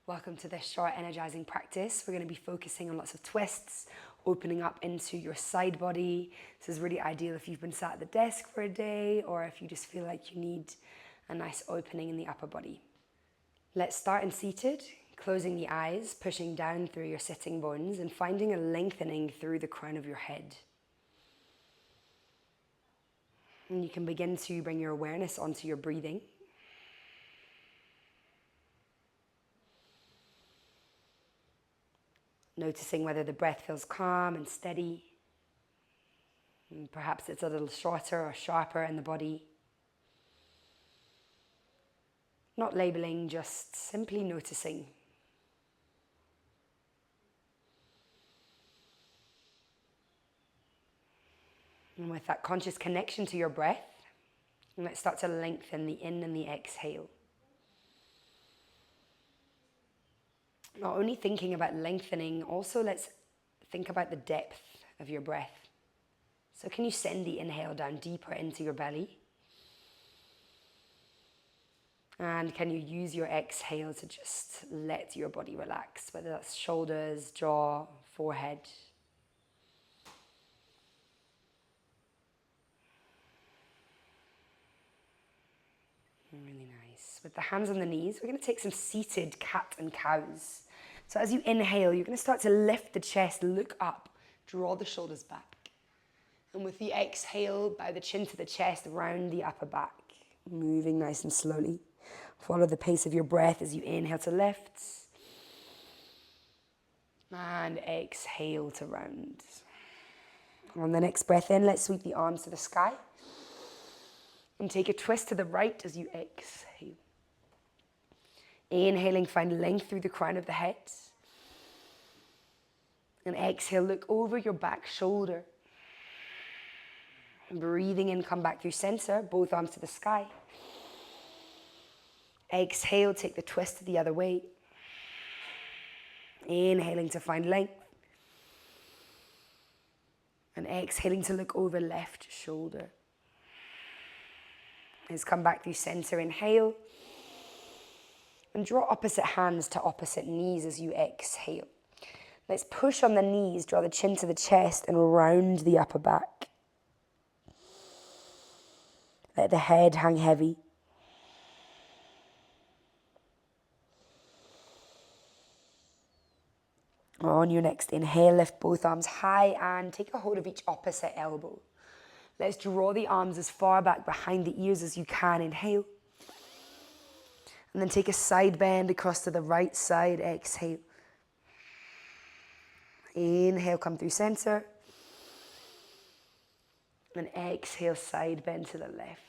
Welcome to this short energizing practice. We're going to be focusing on lots of twists, opening up into your side body. This is really ideal if you've been sat at the desk for a day or if you just feel like you need a nice opening in the upper body. Let's start in seated, closing the eyes, pushing down through your sitting bones and finding a lengthening through the crown of your head. And you can begin to bring your awareness onto your breathing. Noticing whether the breath feels calm and steady. And perhaps it's a little shorter or sharper in the body. Not labeling, just simply noticing. And with that conscious connection to your breath, let's start to lengthen the in and the exhale. Not only thinking about lengthening, also let's think about the depth of your breath. So can you send the inhale down deeper into your belly? And can you use your exhale to just let your body relax, whether that's shoulders, jaw, forehead. Really nice. With the hands on the knees, we're going to take some seated cat and cows. So as you inhale, you're going to start to lift the chest, look up, draw the shoulders back. And with the exhale, bow the chin to the chest, round the upper back. Moving nice and slowly. Follow the pace of your breath as you inhale to lift. And exhale to round. On the next breath in, let's sweep the arms to the sky. And take a twist to the right as you exhale. Inhaling, find length through the crown of the head. And exhale, look over your back shoulder. Breathing in, come back through center, both arms to the sky. Exhale, take the twist the other way. Inhaling to find length. And exhaling to look over left shoulder. Let's come back through center, inhale. And draw opposite hands to opposite knees as you exhale. Let's push on the knees, draw the chin to the chest and round the upper back. Let the head hang heavy. On your next inhale, lift both arms high and take a hold of each opposite elbow. Let's draw the arms as far back behind the ears as you can. Inhale. And then take a side bend across to the right side. Exhale. Inhale, come through center. And exhale, side bend to the left.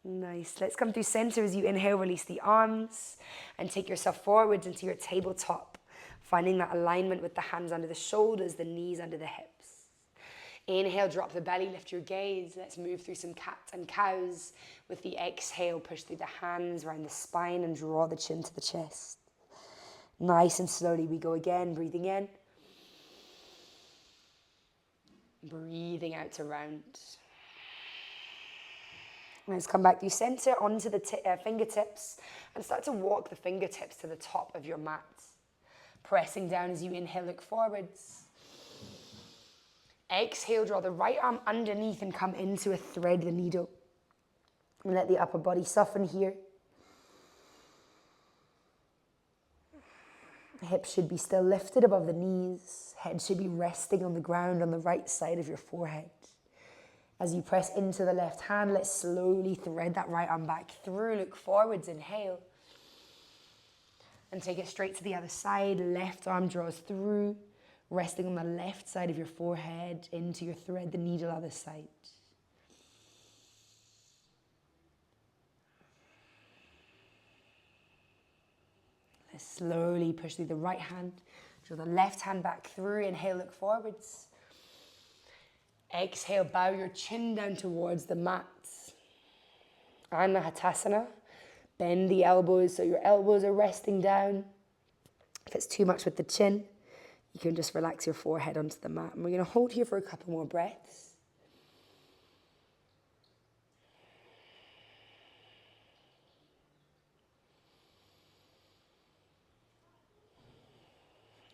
Nice. Let's come through center as you inhale, release the arms. And take yourself forwards into your tabletop. Finding that alignment with the hands under the shoulders, the knees under the hips. Inhale, drop the belly, lift your gaze. Let's move through some cats and cows. With the exhale, push through the hands, around the spine and draw the chin to the chest. Nice and slowly we go again, breathing in. Breathing out to round. Let's come back through center onto the fingertips and start to walk the fingertips to the top of your mat. Pressing down as you inhale, look forwards. Exhale, draw the right arm underneath and come into a thread the needle. And let the upper body soften here. Hips should be still lifted above the knees. Head should be resting on the ground on the right side of your forehead. As you press into the left hand, let's slowly thread that right arm back through. Look forwards, inhale. And take it straight to the other side. Left arm draws through, resting on the left side of your forehead into your thread the needle other side. Let's slowly push through the right hand. Draw the left hand back through. Inhale, look forwards. Exhale, bow your chin down towards the mat. Anahatasana. Bend the elbows so your elbows are resting down. If it's too much with the chin, you can just relax your forehead onto the mat. And we're going to hold here for a couple more breaths.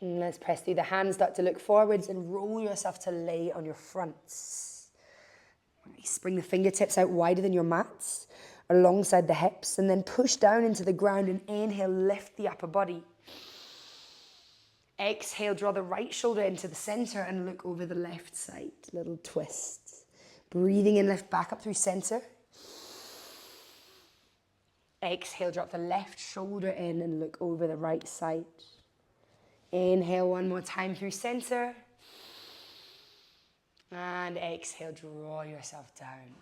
And let's press through the hands, start to look forwards and roll yourself to lay on your fronts. Nice. Bring the fingertips out wider than your mats, alongside the hips, and then push down into the ground and inhale, lift the upper body. Exhale, draw the right shoulder into the center and look over the left side. Little twist. Breathing in, lift back up through center. Exhale, drop the left shoulder in and look over the right side. Inhale one more time through center. And exhale, draw yourself down.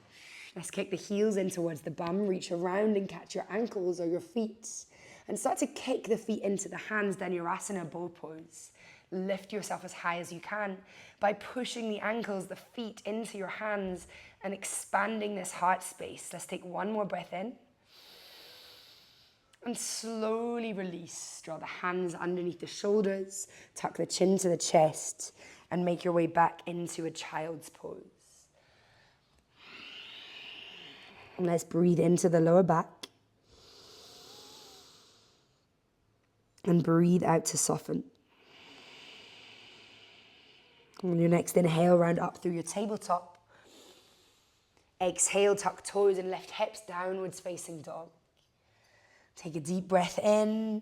Let's kick the heels in towards the bum. Reach around and catch your ankles or your feet. And start to kick the feet into the hands, Dhanurasana bow pose. Lift yourself as high as you can by pushing the ankles, the feet into your hands and expanding this heart space. Let's take one more breath in. And slowly release. Draw the hands underneath the shoulders, tuck the chin to the chest, and make your way back into a child's pose. And let's breathe into the lower back. And breathe out to soften. On your next inhale, round up through your tabletop. Exhale, tuck toes and lift hips, downwards facing dog. Take a deep breath in.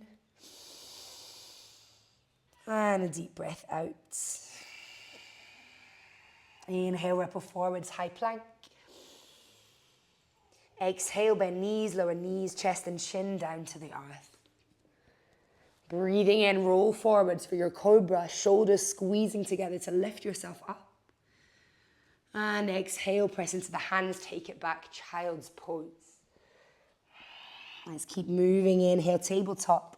And a deep breath out. Inhale, ripple forwards, high plank. Exhale, bend knees, lower knees, chest and chin down to the earth. Breathing in, roll forwards for your cobra, shoulders squeezing together to lift yourself up. And exhale, press into the hands, take it back, child's pose. Let's keep moving. Inhale, tabletop.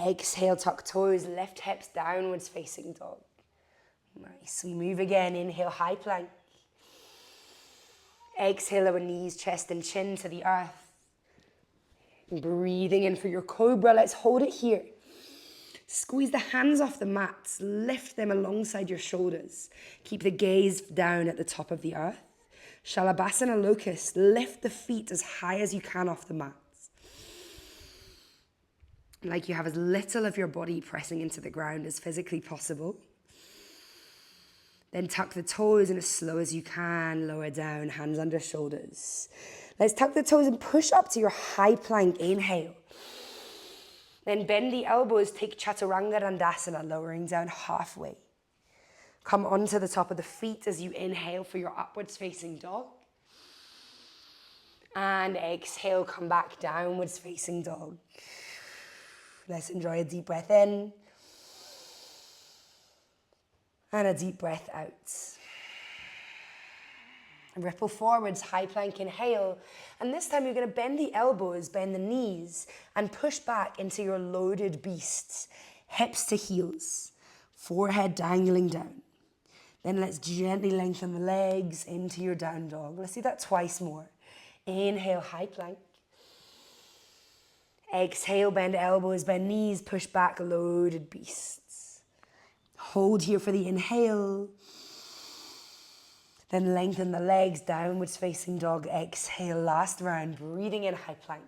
Exhale, tuck toes, lift hips, downwards facing dog. Nice. We move again. Inhale, high plank. Exhale, lower knees, chest and chin to the earth. Breathing in for your cobra. Let's hold it here. Squeeze the hands off the mats. Lift them alongside your shoulders. Keep the gaze down at the top of the earth. Shalabhasana locust. Lift the feet as high as you can off the mats. Like you have as little of your body pressing into the ground as physically possible. Then tuck the toes and as slow as you can, lower down, hands under shoulders. Let's tuck the toes and push up to your high plank. Inhale. Then bend the elbows, take Chaturanga Dandasana, lowering down halfway. Come onto the top of the feet as you inhale for your upwards facing dog. And exhale, come back downwards facing dog. Let's enjoy a deep breath in. And a deep breath out. Ripple forwards, high plank, inhale. And this time you're going to bend the elbows, bend the knees, and push back into your loaded beast. Hips to heels, forehead dangling down. Then let's gently lengthen the legs into your down dog. Let's do that twice more. Inhale, high plank. Exhale, bend elbows, bend knees, push back, loaded beasts. Hold here for the inhale. Then lengthen the legs, downwards facing dog. Exhale, last round, breathing in high plank.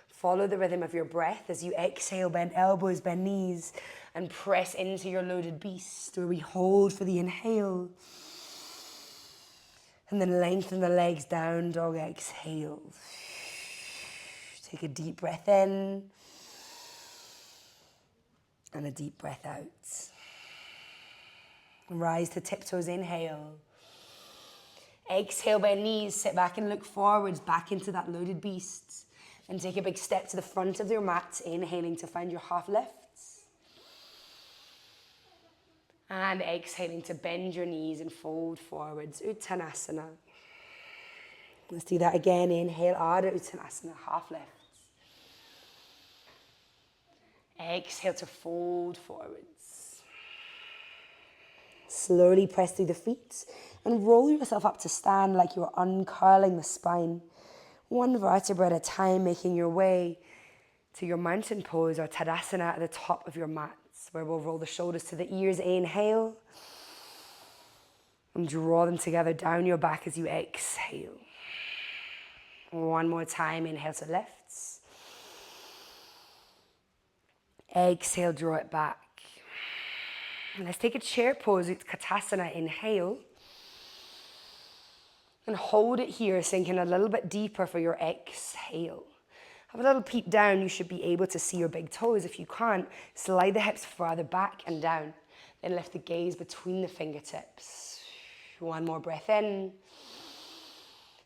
Follow the rhythm of your breath as you exhale, bend elbows, bend knees, and press into your loaded beast, where we hold for the inhale. And then lengthen the legs, down dog, exhale. Take a deep breath in. And a deep breath out. Rise to tiptoes, inhale. Exhale, bend knees, sit back and look forwards, back into that loaded beast. And take a big step to the front of your mat, inhaling to find your half lifts. And exhaling to bend your knees and fold forwards, Uttanasana. Let's do that again. Inhale, Ardha Uttanasana, half lifts. Exhale to fold forwards. Slowly press through the feet and roll yourself up to stand like you are uncurling the spine. One vertebra at a time, making your way to your mountain pose or Tadasana at the top of your mats, where we'll roll the shoulders to the ears. Inhale. And draw them together down your back as you exhale. One more time. Inhale to lifts. Exhale, draw it back. And let's take a chair pose, Utkatasana. Inhale. And hold it here, sinking a little bit deeper for your exhale. Have a little peep down. You should be able to see your big toes. If you can't, slide the hips further back and down. Then lift the gaze between the fingertips. One more breath in.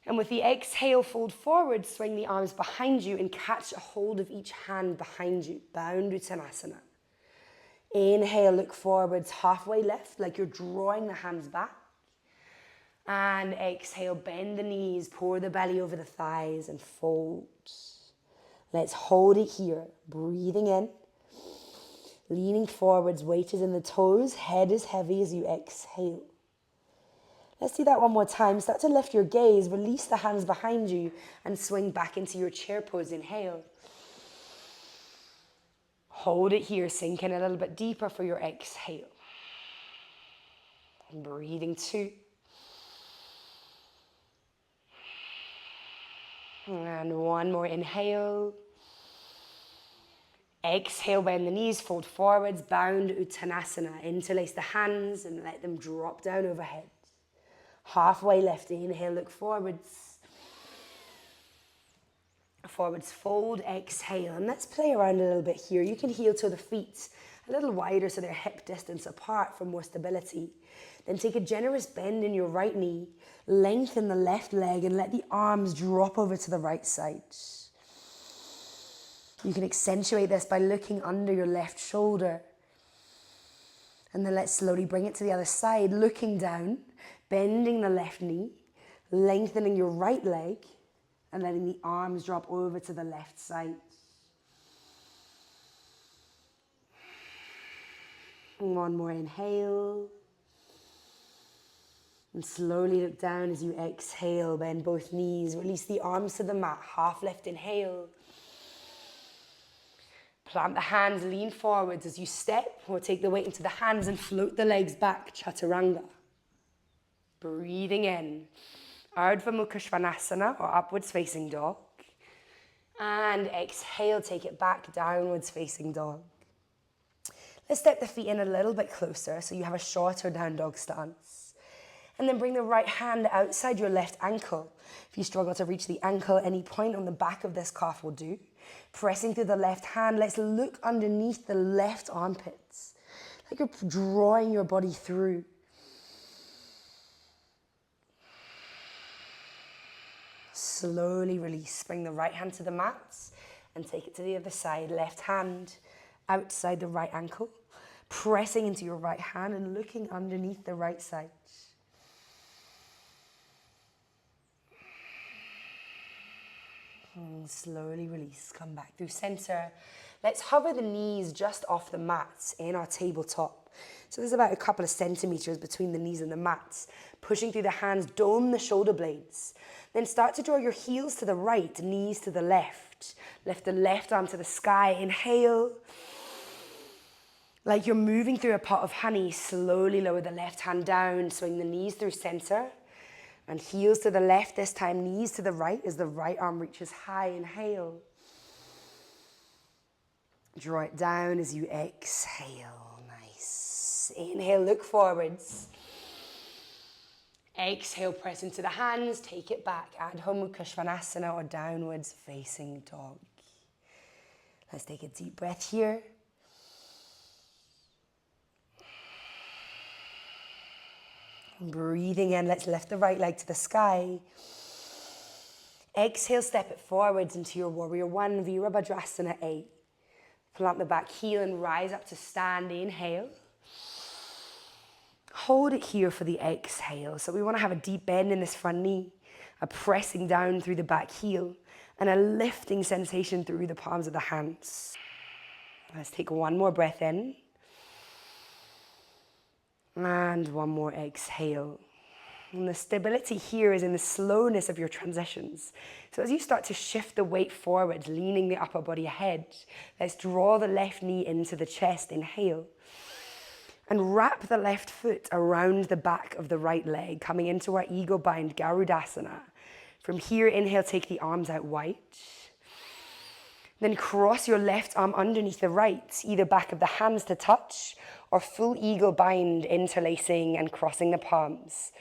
And with the exhale, fold forward, swing the arms behind you and catch a hold of each hand behind you. Bound Uttanasana. Inhale, look forwards, halfway lift, like you're drawing the hands back. And exhale, bend the knees, pour the belly over the thighs and fold. Let's hold it here, breathing in. Leaning forwards, weight is in the toes, head is heavy as you exhale. Let's do that one more time. Start to lift your gaze, release the hands behind you and swing back into your chair pose. Inhale. Hold it here, sink in a little bit deeper for your exhale. And breathing 2. And one more inhale. Exhale, bend the knees, fold forwards, bound Uttanasana. Interlace the hands and let them drop down overhead. Halfway lift, inhale, look forwards. Forwards fold, exhale. And let's play around a little bit here. You can heel toe the feet a little wider so they're hip distance apart for more stability. Then take a generous bend in your right knee, lengthen the left leg and let the arms drop over to the right side. You can accentuate this by looking under your left shoulder. And then let's slowly bring it to the other side, looking down, bending the left knee, lengthening your right leg, and letting the arms drop over to the left side. One more inhale. And slowly look down as you exhale, bend both knees, release the arms to the mat, half lift, inhale. Plant the hands, lean forwards as you step, or take the weight into the hands and float the legs back, Chaturanga. Breathing in, Ardha Mukha Svanasana, or upwards facing dog. And exhale, take it back, downwards facing dog. Let's step the feet in a little bit closer so you have a shorter down dog stance. And then bring the right hand outside your left ankle. If you struggle to reach the ankle, any point on the back of this calf will do. Pressing through the left hand, let's look underneath the left armpits. Like you're drawing your body through. Slowly release. Bring the right hand to the mat and take it to the other side. Left hand outside the right ankle. Pressing into your right hand and looking underneath the right side. And slowly release, come back through center. Let's hover the knees just off the mats in our tabletop. So there's about a couple of centimeters between the knees and the mats. Pushing through the hands, dome the shoulder blades. Then start to draw your heels to the right, knees to the left. Lift the left arm to the sky, inhale. Like you're moving through a pot of honey, slowly lower the left hand down, swing the knees through center. And heels to the left this time, knees to the right as the right arm reaches high. Inhale. Draw it down as you exhale. Nice. Inhale, look forwards. Exhale, press into the hands, take it back. Adho Mukha Svanasana, or downwards facing dog. Let's take a deep breath here. Breathing in, let's lift the right leg to the sky. Exhale, step it forwards into your warrior one, Virabhadrasana 8. Plant the back heel and rise up to stand. Inhale. Hold it here for the exhale. So we want to have a deep bend in this front knee, a pressing down through the back heel, and a lifting sensation through the palms of the hands. Let's take one more breath in. And one more exhale. And the stability here is in the slowness of your transitions. So as you start to shift the weight forward, leaning the upper body ahead, let's draw the left knee into the chest. Inhale. And wrap the left foot around the back of the right leg, coming into our ego bind, Garudasana. From here, inhale, take the arms out wide. Then cross your left arm underneath the right, either back of the hands to touch or full eagle bind, interlacing and crossing the palms.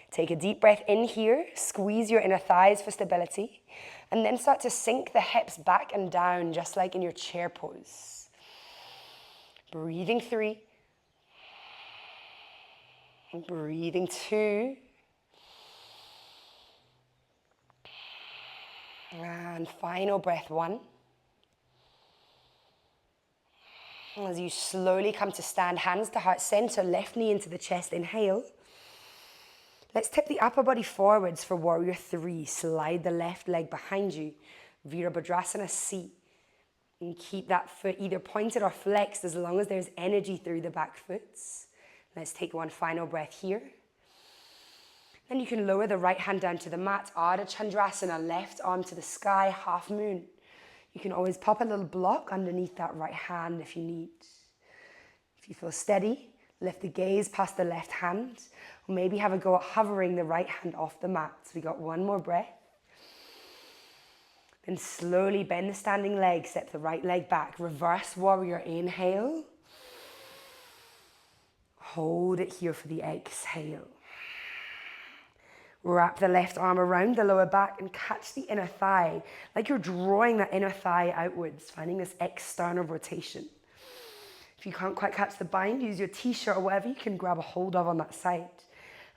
Take a deep breath in here, squeeze your inner thighs for stability, and then start to sink the hips back and down, just like in your chair pose. Breathing 3. Breathing 2. And final breath 1. As you slowly come to stand, hands to heart center, left knee into the chest, inhale. Let's tip the upper body forwards for warrior 3. Slide the left leg behind you, Virabhadrasana C. And keep that foot either pointed or flexed as long as there's energy through the back foot. Let's take one final breath here. Then you can lower the right hand down to the mat, Ardha Chandrasana, left arm to the sky, half moon. You can always pop a little block underneath that right hand if you need. If you feel steady, lift the gaze past the left hand, or maybe have a go at hovering the right hand off the mat. So we got one more breath. Then slowly bend the standing leg, step the right leg back, reverse warrior, inhale. Hold it here for the exhale. Wrap the left arm around the lower back and catch the inner thigh, like you're drawing that inner thigh outwards, finding this external rotation. If you can't quite catch the bind, use your t-shirt or whatever you can grab a hold of on that side.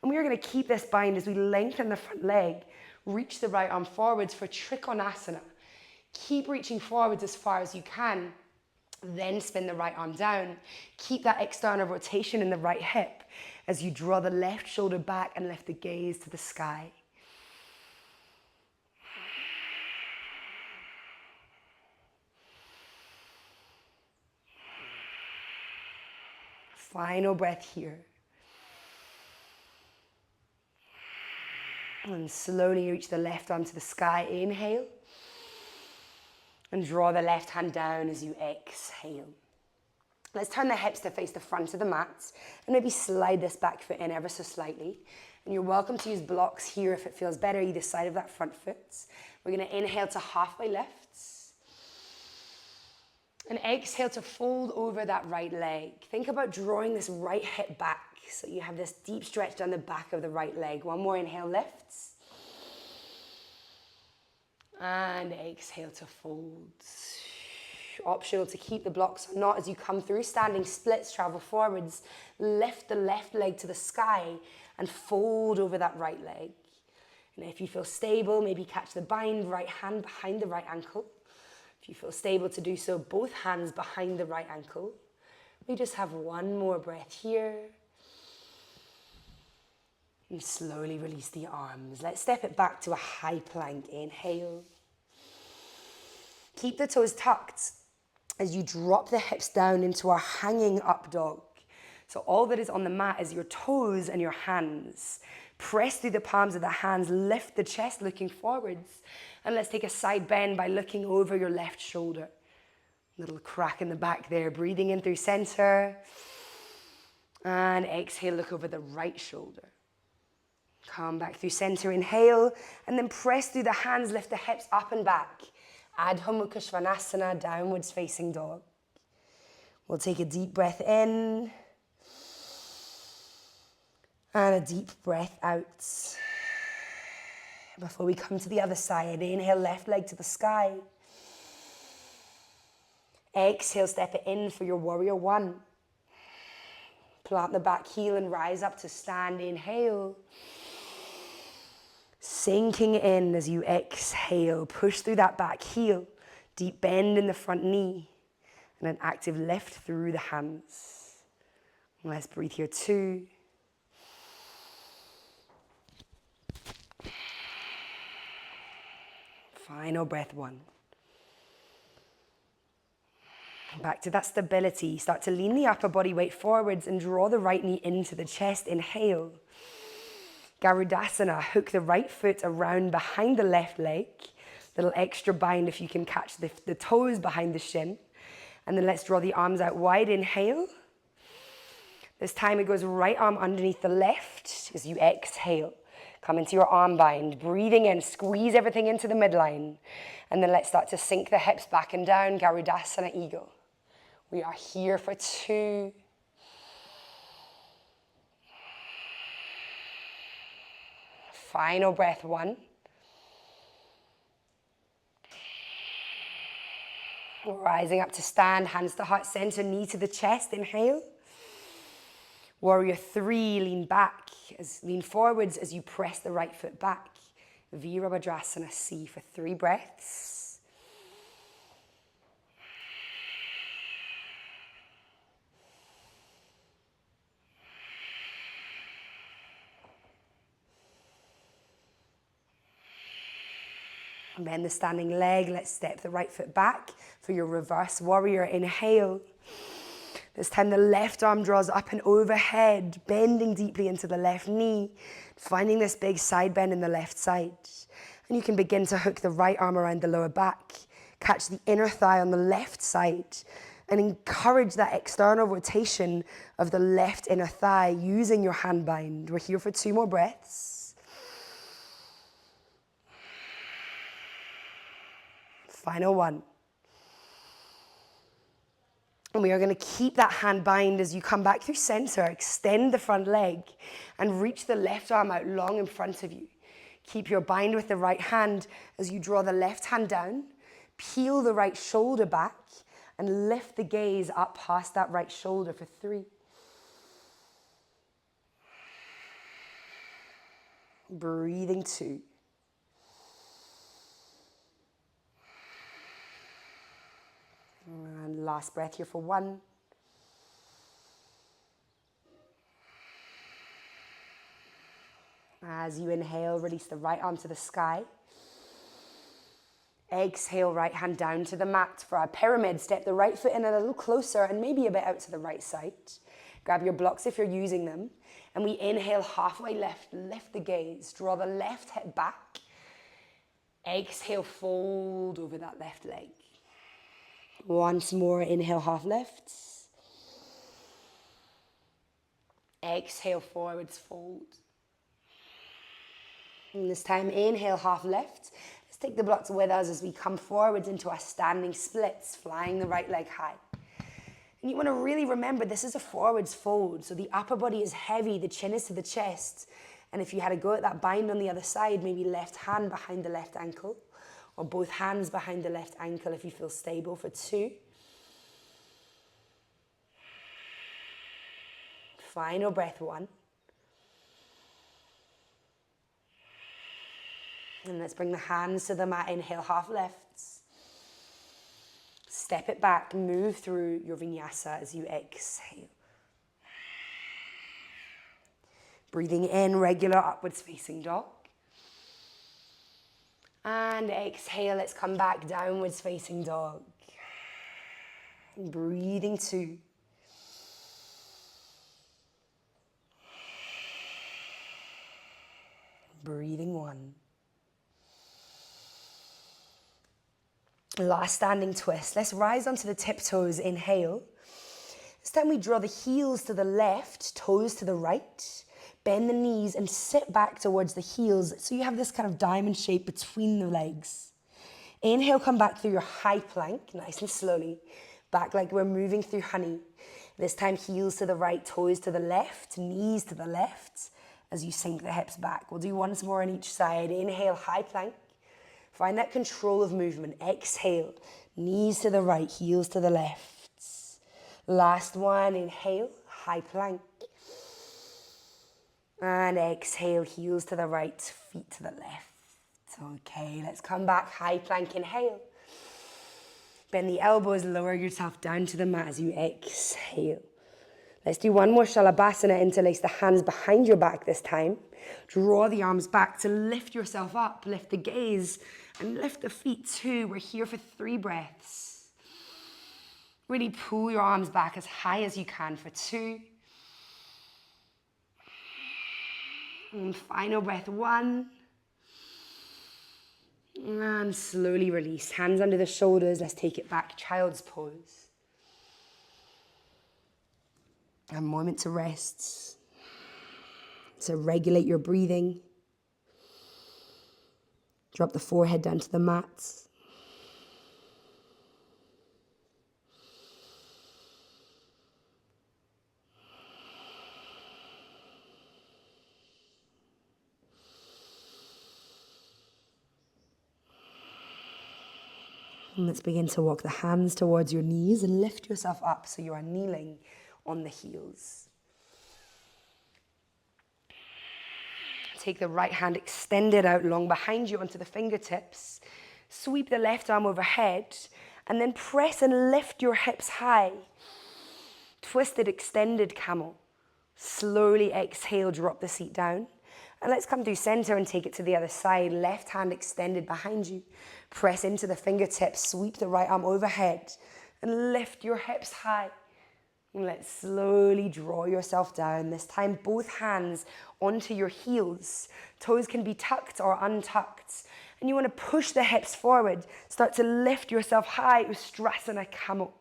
And we are going to keep this bind as we lengthen the front leg, reach the right arm forwards for Trikonasana. Keep reaching forwards as far as you can, then spin the right arm down. Keep that external rotation in the right hip as you draw the left shoulder back and lift the gaze to the sky. Final breath here. And slowly reach the left arm to the sky. Inhale. And draw the left hand down as you exhale. Let's turn the hips to face the front of the mat and maybe slide this back foot in ever so slightly. And you're welcome to use blocks here if it feels better, either side of that front foot. We're going to inhale to halfway lifts. And exhale to fold over that right leg. Think about drawing this right hip back so you have this deep stretch down the back of the right leg. One more inhale, lifts. And exhale to fold. Optional to keep the blocks or not as you come through. Standing splits, travel forwards. Lift the left leg to the sky and fold over that right leg. And if you feel stable, maybe catch the bind, right hand behind the right ankle. If you feel stable to do so, both hands behind the right ankle. We just have one more breath here. And slowly release the arms. Let's step it back to a high plank. Inhale. Keep the toes tucked as you drop the hips down into our hanging up dog. So all that is on the mat is your toes and your hands. Press through the palms of the hands, lift the chest looking forwards. And let's take a side bend by looking over your left shoulder. Little crack in the back there, breathing in through center. And exhale, look over the right shoulder. Come back through center, inhale, and then press through the hands, lift the hips up and back. Adho Mukha Svanasana, downwards facing dog. We'll take a deep breath in. And a deep breath out. Before we come to the other side, inhale, left leg to the sky. Exhale, step it in for your warrior 1. Plant the back heel and rise up to stand. Inhale. Sinking in as you exhale. Push through that back heel. Deep bend in the front knee. And an active lift through the hands. Let's breathe here 2. Final breath 1. Back to that stability. Start to lean the upper body weight forwards and draw the right knee into the chest. Inhale. Garudasana, hook the right foot around behind the left leg. Little extra bind if you can catch the toes behind the shin. And then let's draw the arms out wide. Inhale. This time it goes right arm underneath the left as you exhale. Come into your arm bind, breathing in, squeeze everything into the midline. And then let's start to sink the hips back and down, Garudasana Eagle. We are here for 2. Final breath, 1. Rising up to stand, hands to heart center, knee to the chest, inhale. Warrior 3, lean forwards as you press the right foot back. Virabhadrasana C for 3 breaths. Bend the standing leg. Let's step the right foot back for your reverse warrior. Inhale. This time the left arm draws up and overhead, bending deeply into the left knee, finding this big side bend in the left side. And you can begin to hook the right arm around the lower back, catch the inner thigh on the left side, and encourage that external rotation of the left inner thigh using your hand bind. We're here for 2 more breaths. Final 1. And we are going to keep that hand bind as you come back through center. Extend the front leg and reach the left arm out long in front of you. Keep your bind with the right hand as you draw the left hand down. Peel the right shoulder back and lift the gaze up past that right shoulder for 3. Breathing 2. And last breath here for 1. As you inhale, release the right arm to the sky. Exhale, right hand down to the mat for our pyramid. Step the right foot in a little closer and maybe a bit out to the right side. Grab your blocks if you're using them. And we inhale halfway left, lift the gaze. Draw the left hip back. Exhale, fold over that left leg. Once more, inhale, half left. Exhale, forwards, fold. And this time, inhale, half left. Let's take the blocks with us as we come forwards into our standing splits, flying the right leg high. And you want to really remember, this is a forwards fold. So the upper body is heavy, the chin is to the chest. And if you had a go at that bind on the other side, maybe left hand behind the left ankle, or both hands behind the left ankle if you feel stable for 2. Final breath, 1. And let's bring the hands to the mat. Inhale, half lefts. Step it back, move through your vinyasa as you exhale. Breathing in, regular upwards facing dog. And exhale, let's come back, downwards facing dog. Breathing 2. Breathing 1. Last standing twist. Let's rise onto the tiptoes, inhale. This time we draw the heels to the left, toes to the right. Bend the knees and sit back towards the heels so you have this kind of diamond shape between the legs. Inhale, come back through your high plank, nice and slowly. Back like we're moving through honey. This time heels to the right, toes to the left, knees to the left as you sink the hips back. We'll do once more on each side. Inhale, high plank. Find that control of movement. Exhale, knees to the right, heels to the left. Last one, inhale, high plank. And exhale, heels to the right, feet to the left. Okay, let's come back, high plank, inhale. Bend the elbows, lower yourself down to the mat as you exhale. Let's do one more Shalabhasana, interlace the hands behind your back this time. Draw the arms back to lift yourself up, lift the gaze, and lift the feet too. We're here for 3 breaths. Really pull your arms back as high as you can for 2. And final breath, 1. And slowly release. Hands under the shoulders. Let's take it back. Child's pose. A moment to rest. To regulate your breathing. Drop the forehead down to the mat. And let's begin to walk the hands towards your knees and lift yourself up so you are kneeling on the heels. Take the right hand extended out long behind you onto the fingertips. Sweep the left arm overhead and then press and lift your hips high. Twisted, extended camel. Slowly exhale, drop the seat down. And let's come through center and take it to the other side. Left hand extended behind you. Press into the fingertips, sweep the right arm overhead and lift your hips high. And let's slowly draw yourself down. This time, both hands onto your heels. Toes can be tucked or untucked. And you want to push the hips forward. Start to lift yourself high, Ustrasana Camel.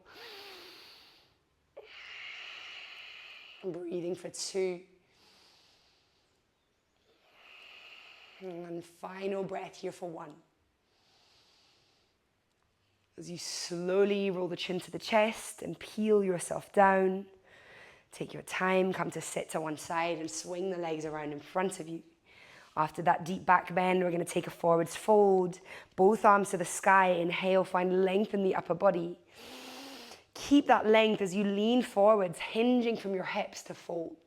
Breathing for 2. And final breath here for 1. As you slowly roll the chin to the chest and peel yourself down. Take your time, come to sit to one side and swing the legs around in front of you. After that deep back bend, we're going to take a forwards fold. Both arms to the sky. Inhale, find length in the upper body. Keep that length as you lean forwards, hinging from your hips to fold.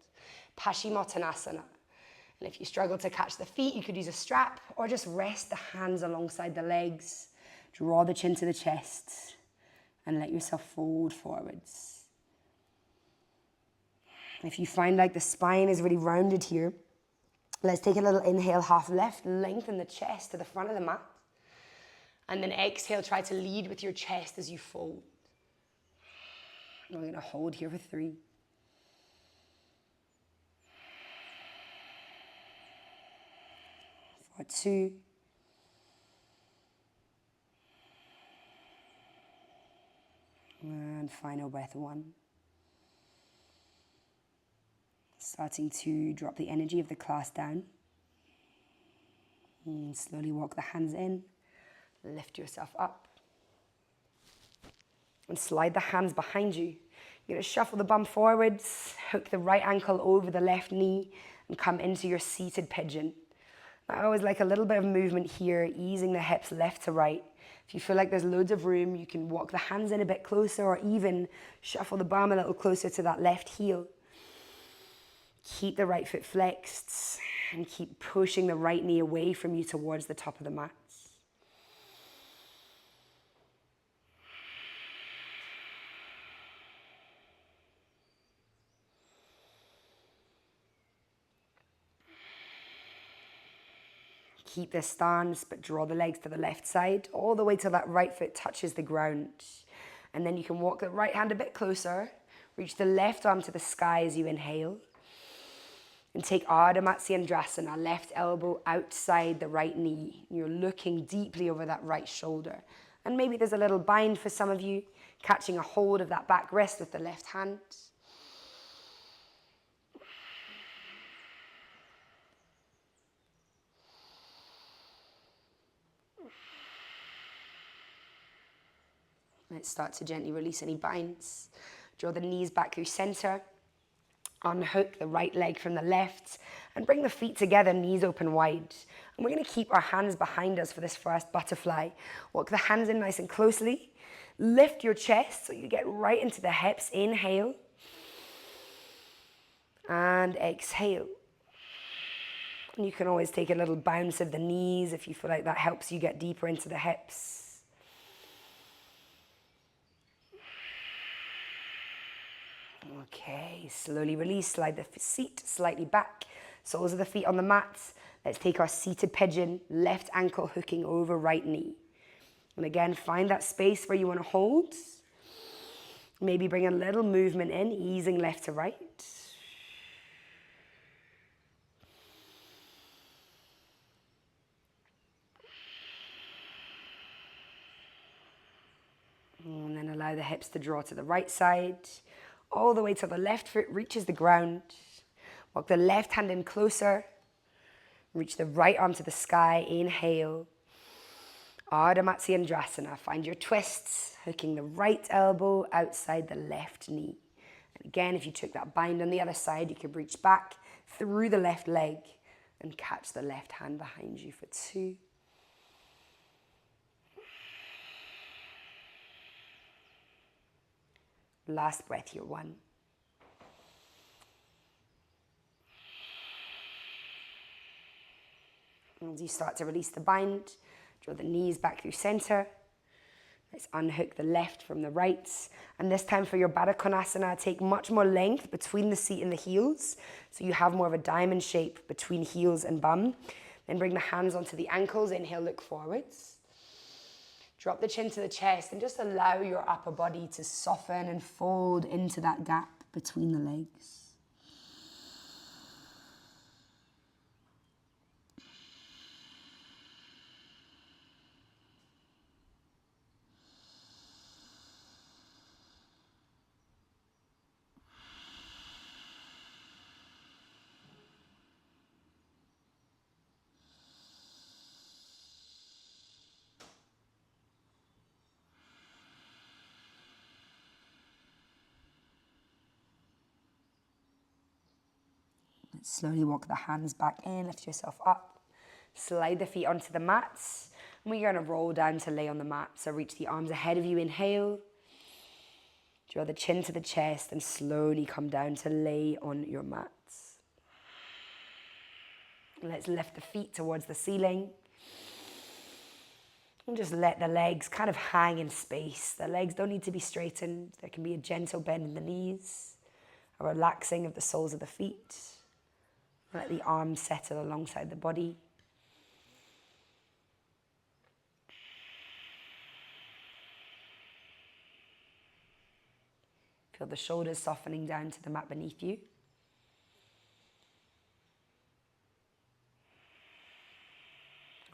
Paschimottanasana. And if you struggle to catch the feet, you could use a strap or just rest the hands alongside the legs. Draw the chin to the chest and let yourself fold forwards. If you find like the spine is really rounded here, let's take a little inhale, half left, lengthen the chest to the front of the mat. And then exhale, try to lead with your chest as you fold. And we're going to hold here for 3. For 2. And final breath, 1. Starting to drop the energy of the class down. And slowly walk the hands in. Lift yourself up. And slide the hands behind you. You're going to shuffle the bum forwards, hook the right ankle over the left knee, and come into your seated pigeon. I always like a little bit of movement here, easing the hips left to right. If you feel like there's loads of room, you can walk the hands in a bit closer or even shuffle the bum a little closer to that left heel. Keep the right foot flexed and keep pushing the right knee away from you towards the top of the mat. Keep this stance, but draw the legs to the left side, all the way till that right foot touches the ground. And then you can walk the right hand a bit closer, reach the left arm to the sky as you inhale. And take Ardha Matsyendrasana, left elbow outside the right knee. You're looking deeply over that right shoulder. And maybe there's a little bind for some of you, catching a hold of that back wrist with the left hand. Let's start to gently release any binds. Draw the knees back through center. Unhook the right leg from the left and bring the feet together, knees open wide. And we're going to keep our hands behind us for this first butterfly. Walk the hands in nice and closely. Lift your chest so you get right into the hips. Inhale. And exhale. And you can always take a little bounce of the knees if you feel like that helps you get deeper into the hips. Okay, slowly release, slide the seat slightly back, soles of the feet on the mat. Let's take our seated pigeon, left ankle hooking over right knee. And again, find that space where you want to hold. Maybe bring a little movement in, easing left to right. And then allow the hips to draw to the right side. All the way till the left foot reaches the ground. Walk the left hand in closer. Reach the right arm to the sky. Inhale. Ardha Matsyendrasana. Find your twists, hooking the right elbow outside the left knee. And again, if you took that bind on the other side, you could reach back through the left leg and catch the left hand behind you for 2. Last breath here, 1. As you start to release the bind, draw the knees back through center. Let's unhook the left from the right. And this time for your Baddha Konasana, take much more length between the seat and the heels. So you have more of a diamond shape between heels and bum. Then bring the hands onto the ankles. Inhale, look forwards. Drop the chin to the chest and just allow your upper body to soften and fold into that gap between the legs. Let's slowly walk the hands back in, lift yourself up. Slide the feet onto the mats. And we're going to roll down to lay on the mat. So reach the arms ahead of you, inhale. Draw the chin to the chest and slowly come down to lay on your mats. Let's lift the feet towards the ceiling. And just let the legs kind of hang in space. The legs don't need to be straightened. There can be a gentle bend in the knees, a relaxing of the soles of the feet. Let the arms settle alongside the body. Feel the shoulders softening down to the mat beneath you.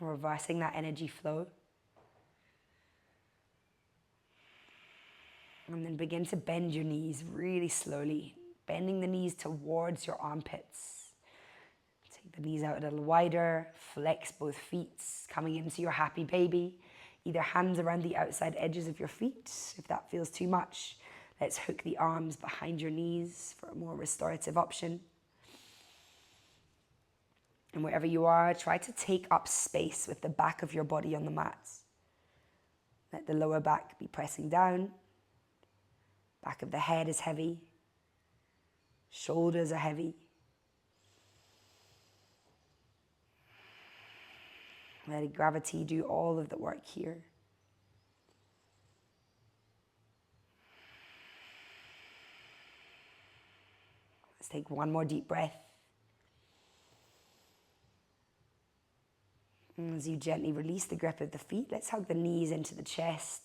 Reversing that energy flow. And then begin to bend your knees really slowly, bending the knees towards your armpits. Take the knees out a little wider, flex both feet, coming into your happy baby. Either hands around the outside edges of your feet. If that feels too much, let's hook the arms behind your knees for a more restorative option. And wherever you are, try to take up space with the back of your body on the mat. Let the lower back be pressing down. Back of the head is heavy. Shoulders are heavy. Let gravity do all of the work here. Let's take one more deep breath. And as you gently release the grip of the feet, let's hug the knees into the chest.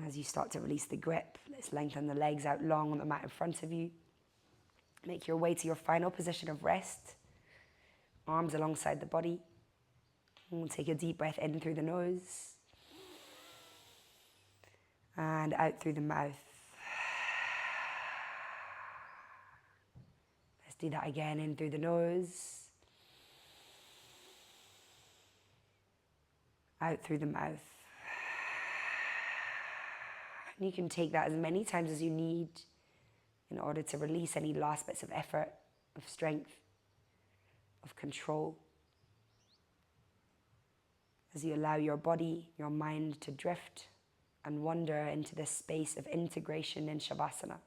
As you start to release the grip, let's lengthen the legs out long on the mat in front of you. Make your way to your final position of rest. Arms alongside the body. And we'll take a deep breath in through the nose. And out through the mouth. Let's do that again, in through the nose. Out through the mouth. And you can take that as many times as you need in order to release any last bits of effort, of strength, of control. As you allow your body, your mind to drift and wander into this space of integration in Shavasana.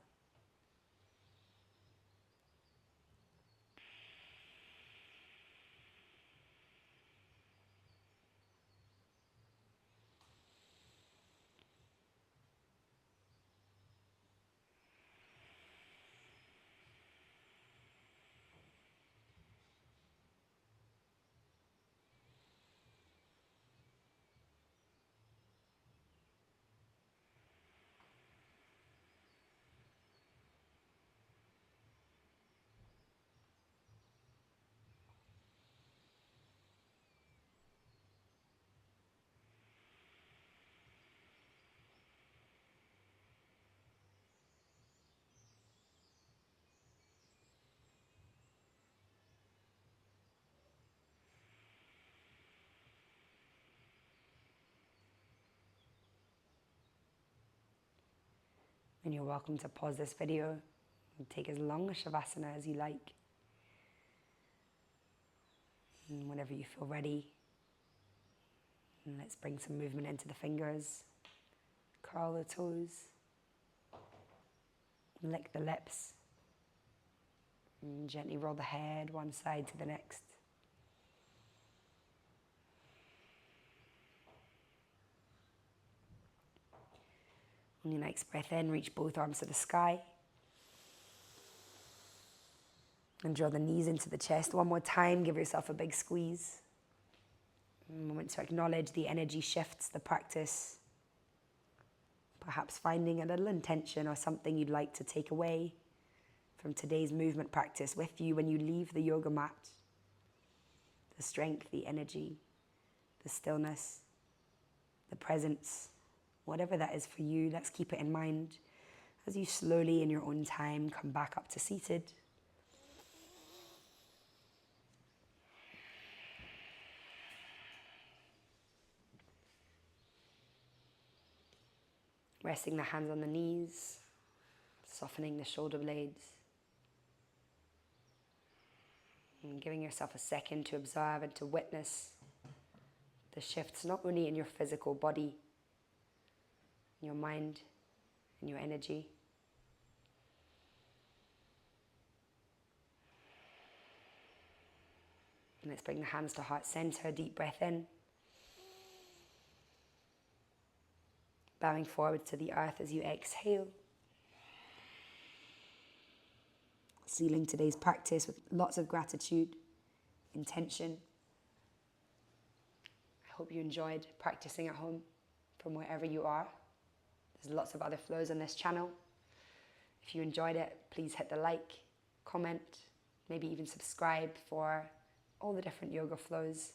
And you're welcome to pause this video and take as long a Shavasana as you like. And whenever you feel ready, and let's bring some movement into the fingers, curl the toes, lick the lips, and gently roll the head one side to the next. On your next breath in, reach both arms to the sky. And draw the knees into the chest one more time. Give yourself a big squeeze. A moment to acknowledge the energy shifts, the practice. Perhaps finding a little intention or something you'd like to take away from today's movement practice with you when you leave the yoga mat. The strength, the energy, the stillness, the presence. Whatever that is for you, let's keep it in mind as you slowly, in your own time, come back up to seated. Resting the hands on the knees, softening the shoulder blades, and giving yourself a second to observe and to witness the shifts not only in your physical body, your mind, and your energy. And let's bring the hands to heart center, deep breath in. Bowing forward to the earth as you exhale. Sealing today's practice with lots of gratitude, intention. I hope you enjoyed practicing at home from wherever you are. There's lots of other flows on this channel. If you enjoyed it, please hit the like, comment, maybe even subscribe for all the different yoga flows.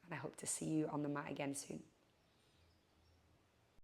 And I hope to see you on the mat again soon.